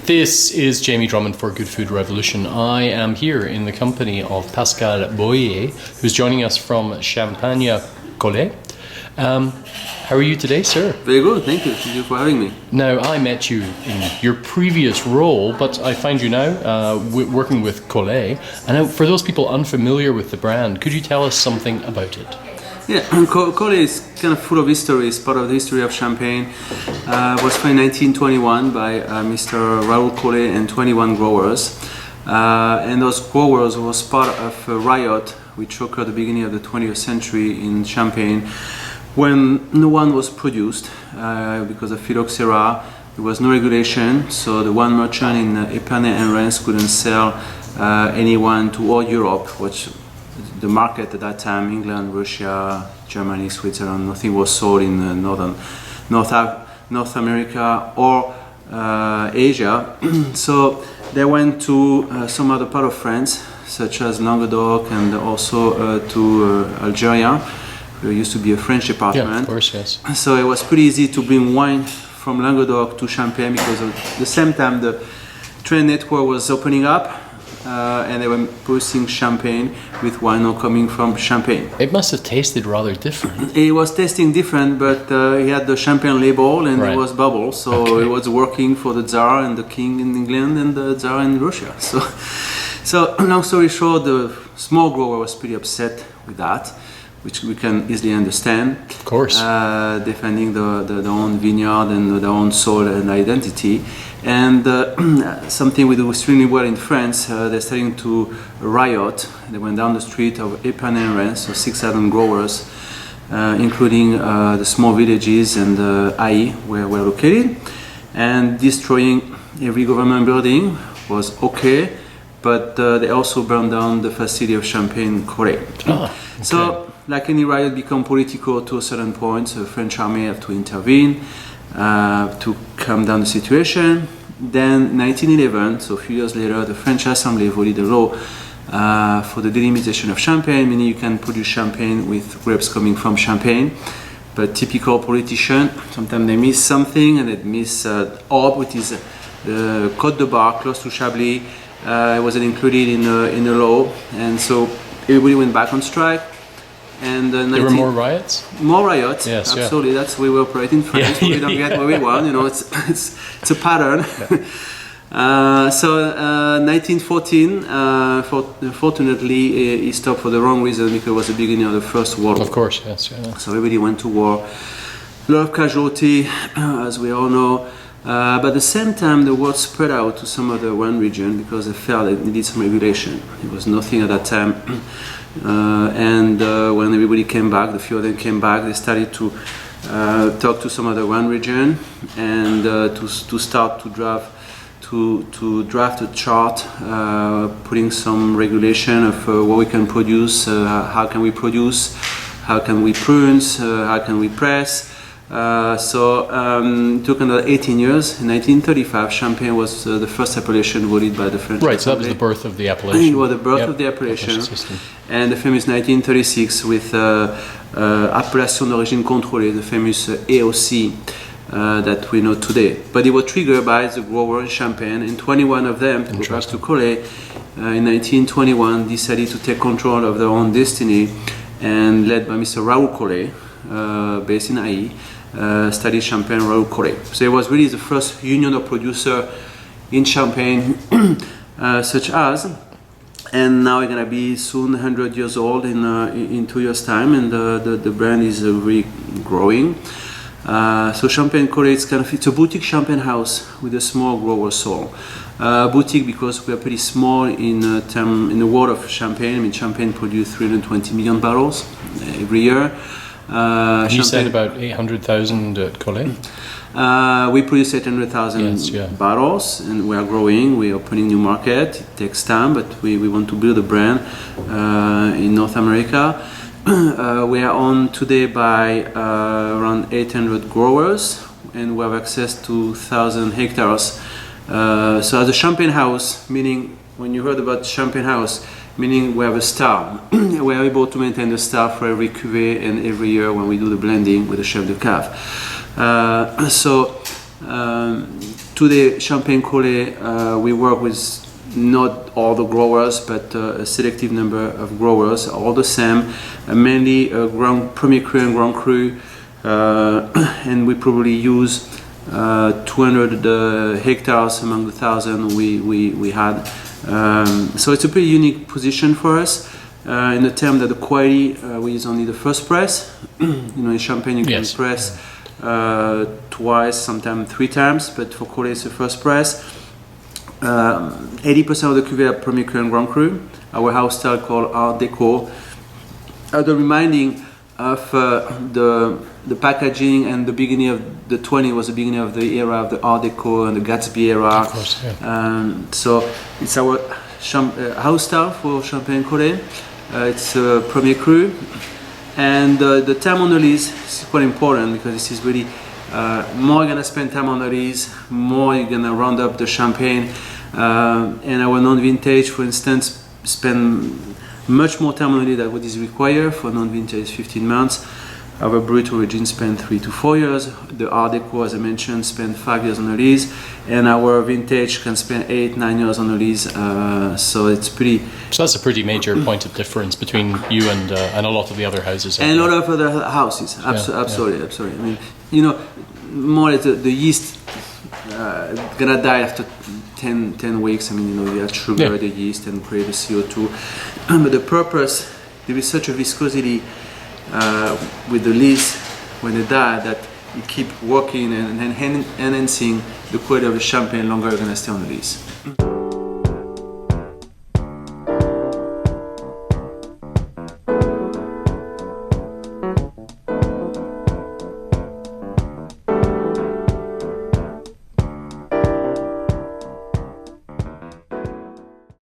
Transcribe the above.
This is Jamie Drummond for Good Food Revolution. I am here in the company of Pascal Boyé, who's joining us from Champagne, Collet. How are you today, sir? Very good, thank you. Thank you for having me. Now, I met you in your previous role, but I find you now working with Collet. And now, for those people unfamiliar with the brand, could you tell us something about it? Yeah, Collet is kind of full of history. It's part of the history of Champagne. It was founded in 1921 by Mr. Raoul Collet and 21 growers. And those growers was part of a riot which occurred at the beginning of the 20th century in Champagne, when no one was produced because of phylloxera. There was no regulation, so the one merchant in Épernay and Reims couldn't sell anyone to all Europe, which the market at that time, England, Russia, Germany, Switzerland, nothing was sold in North America or Asia. So they went to some other part of France, such as Languedoc, and also to Algeria. There used to be a French department. Yeah, of course, yes. So it was pretty easy to bring wine from Languedoc to Champagne because at the same time the train network was opening up and they were producing champagne with wine all coming from Champagne. It must have tasted rather different. It was tasting different, but he had the champagne label and Right. it was bubble, so Okay. it was working for the Tsar and the King in England and the Tsar in Russia. So long story short, the small grower was pretty upset with that, which we can easily understand. Of course. Defending their own vineyard and their own soil and identity. And something we do extremely well in France, they're starting to riot. They went down the street of Épernay and Reims, so 6,000 growers, including the small villages and Haï, where we're located. And destroying every government building was okay, but they also burned down the facility of Champagne Collet. Okay. So, like any riot become political to a certain point, the French army have to intervene to calm down the situation. Then 1911, so a few years later, the French Assembly voted a law for the delimitation of Champagne, meaning you can produce champagne with grapes coming from Champagne. But typical politician, sometimes they miss something, and they miss Orbe, which is Côte de Bar, close to Chablis. It wasn't included in the law, and so everybody went back on strike. And There were more riots? More riots, Yes, absolutely. Yeah. That's the way we operate in France. Yeah, We don't get what we want, you know. It's a pattern. Yeah. So 1914, fortunately, he stopped for the wrong reason because it was the beginning of the First World War. Of course, yes. Yeah. So everybody went to war. A lot of casualty, as we all know. But at the same time, the word spread out to some other one region because they felt it needed some regulation. There was nothing at that time. When everybody came back, the few of them came back, they started to talk to some other one region and to start to draft a chart, putting some regulation of what we can produce, how can we produce, how can we prune, how can we press. It took another 18 years. In 1935, Champagne was the first appellation voted by the French Right, so that was Assembly. the birth of the appellation. It was the birth Yep. of the appellation. System. And the famous 1936 with Appellation d'origine contrôlée, the famous AOC that we know today. But it was triggered by the grower in Champagne, and 21 of them, to go back to Collet, in 1921 decided to take control of their own destiny, and led by Mr. Raoul Collet, based in Haï, studied Champagne Raoul Collet. So it was really the first union of producer in Champagne, such as. And now we're gonna be soon 100 years old in 2 years' time, and the brand is really growing. So Champagne Collet, it's a boutique champagne house with a small grower soul. Boutique because we are pretty small in the world of champagne. I mean, Champagne produces 320 million barrels every year. You said about 800,000 at Collet? We produce 800,000 Yes, yeah. barrels, and we are growing. We are opening new market. It takes time, but we want to build a brand in North America. We are owned today by around 800 growers, and we have access to 1,000 hectares. So as a champagne house, meaning when you heard about champagne house, meaning we have a star. We are able to maintain the star for every cuvée and every year when we do the blending with the chef de cave. Today, Champagne Collet, we work with not all the growers, but a selective number of growers, all the same, mainly Premier Cru and Grand Cru, and we probably use 200 hectares among the 1,000 we had. So it's a pretty unique position for us. In the term that the quality, we use only the first press. In Champagne you can press twice, sometimes 3 times, but for Collet it's the first press. 80% of the cuvée are Premier Cru and Grand Cru. Our house style called Art Deco. The reminding of the packaging, and the beginning of the 20 was the beginning of the era of the Art Deco and the Gatsby era. Of course, yeah. So it's our house style for Champagne Collet. It's Premier Cru. And the time on the lees is quite important, because this is really more you're gonna spend time on the lees, more you're gonna round up the champagne. And our non-vintage, for instance, spend much more time on the lees than what is required. For non-vintage 15 months. Our Brut origin spent 3 to 4 years. The Art Deco, as I mentioned, spent 5 years on the lees, and our vintage can spend 8-9 years on the lees. So it's pretty. So that's a pretty major point of difference between you and a lot of the other houses. And a lot of other houses. Absolutely. I mean, more or less the yeast gonna die after 10 weeks. I mean, you add sugar, the yeast, and create the CO2. But the purpose, there is such a viscosity with the lees when they die, that you keep working and enhancing the quality of the champagne longer you're gonna stay on the lees.